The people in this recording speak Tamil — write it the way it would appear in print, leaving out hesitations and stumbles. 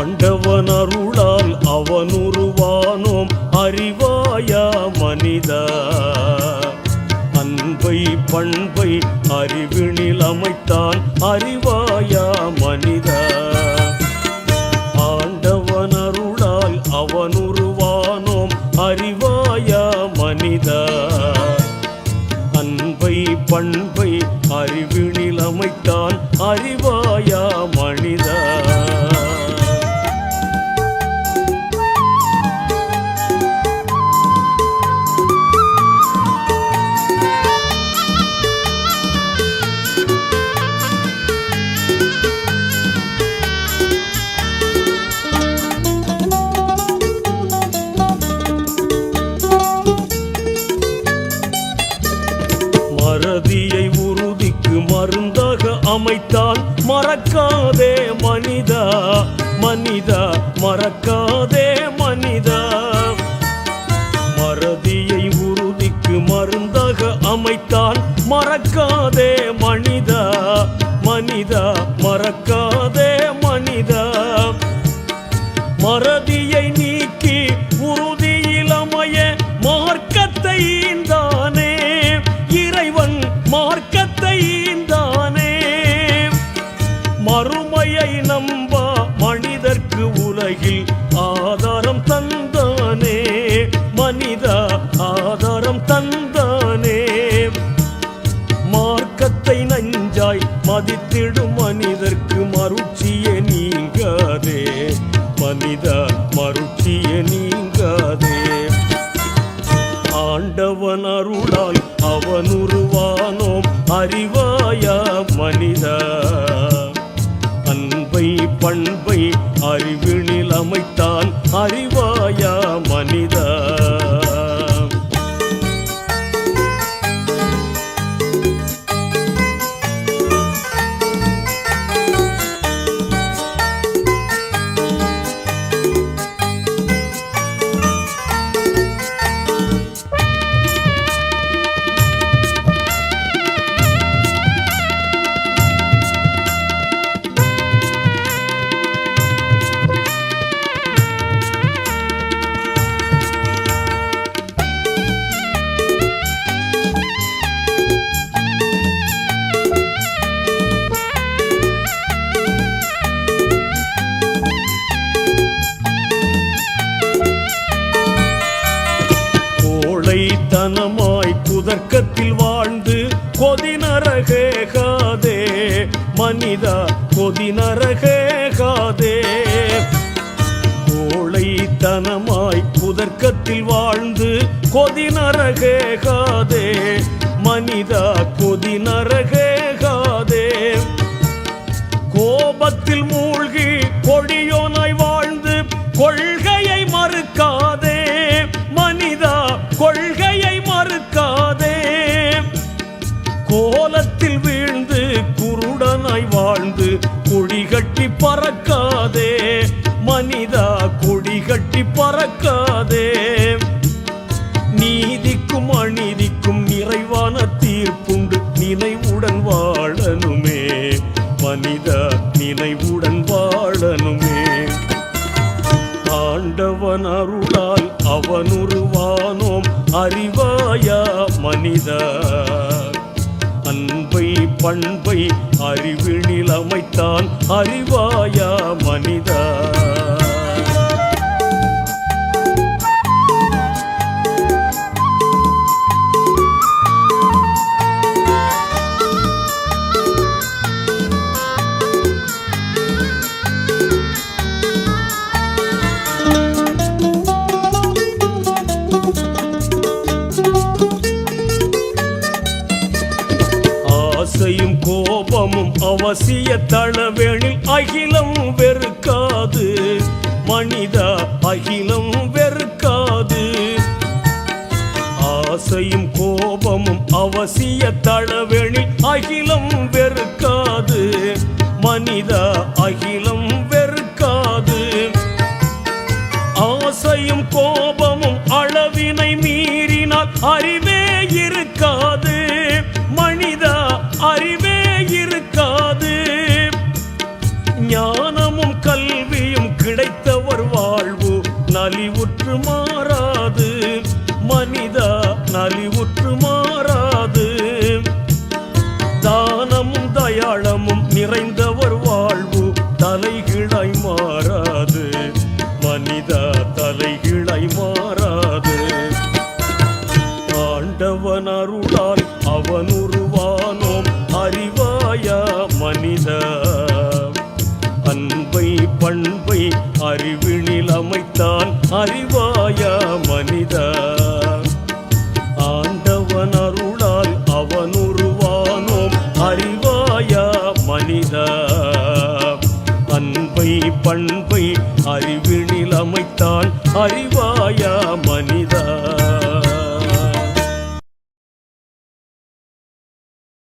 ஆண்டவன் அருளால் அவனுருவானோம் அறிவாயா மனிதா. அன்பை பண்பை அறிவினில் அமைத்தான் அறிவாயா மனிதா. ஆண்டவன் அருளால் அவனுருவானோம் அறிவாயா மனிதா. அன்பை பண்பை அறிவினில் அமைத்தான் அறிவாயா மனிதா. மறதியை உறுதிக்கு மருந்தாக அமைத்தான் மறக்காதே மனிதா. மனிதா மறக்காதே மனிதா. மறதியை உறுதிக்கு மருந்தாக அமைத்தான் மறக்காதே மனிதா. மனிதா மறக்காதே மனிதா. மறதியை நீக்கி உறுதியில் அமைய மார்க்கத்தை ஈந்தானே இறைவன் மார்க்கத்தை ஈந்தானே. மறுமையை நம்பா மனிதர்க்கு உலகில் ஆதாரம் தந்தானே மனிதா. ஆதாரம் தந்தானே. மார்க்கத்தை நஞ்சாய் மதித்திடும் மனிதர்க்கு மருட்சிய நீங்காதே மனிதா. மருட்சிய நீங்காதே. ஆண்டவன் அருளால் அவனுருவானோம் அறிவாயா மனிதா. அன்பை பண்பை அறிவினில் அமைத்தான் அறிவாயா மனிதா. தனமாய் குதர்க்கத்தில் வாழ்ந்து கொதிநரகேகாதே மனிதா. கொதிநரகேகாதே. கோழைத்தனமாய் குதர்க்கத்தில் வாழ்ந்து கொதிநரகேகாதே மனிதா. கொதிநரகேகாதே. கோபத்தில் மூழ்கி கொடியோனாய் வாழ்ந்து கொள்கையை மறுக்காதே மனிதா. கொள்கையை மறுக்காதே. கோலத்தில் வீழ்ந்து குருடனாய் வாழ்ந்து கொடிகட்டி பறக்காதே மனிதா. கொடிகட்டி பறக்காதே. நீதிக்கும் அநீதிக்கும் நிறைவான தீர்ப்புண்டு நினைவுடன் வாழனுமே மனிதா. நினைவுடன் வாழனுமே. ஆண்டவன் அருளால் அவனுருவானோம் அறிவாயா மனிதா. அன்பை பண்பை அறிவினில் அமைத்தான் அறிவாயா மனிதா. ஆசையும் கோபமும் அவசிய தளவேணில் அகிலம் வெறுக்காது மனிதா. அகிலம் வெறுக்காது. ஆசையும் கோபமும் அவசிய தளவேணில் அகிலம் வெறுக்காது மனிதா. அகிலம் வெறுக்காது. ஆசையும் கோபமும் அளவினை மீறினால் அறிவே இருக்காது மனிதா. அறிவே இருக்காது. ஞானமும் கல்வியும் கிடைத்தவர் வாழ்வு நலிவுற்று மாறாது. மனிதா நலிவுற்று மாறாது. தானமும் தயாளமும் நிறைந்தவர் வாழ்வு தலைகீழாய் மாறாது. மனிதா தலைகீழாய் மாறாது. ஆண்டவன் அருளால் அவன் உருவானோம் அறிவாயா மனிதா. அன்பை பண்பை அறிவினில் அமைத்தான் அறிவாயா மனிதா. ஆண்டவன் அருளால் அவன் உருவானோம் அறிவாயா மனிதா. அன்பை பண்பை அறிவினில் அமைத்தான் அறிவாயா மனிதா.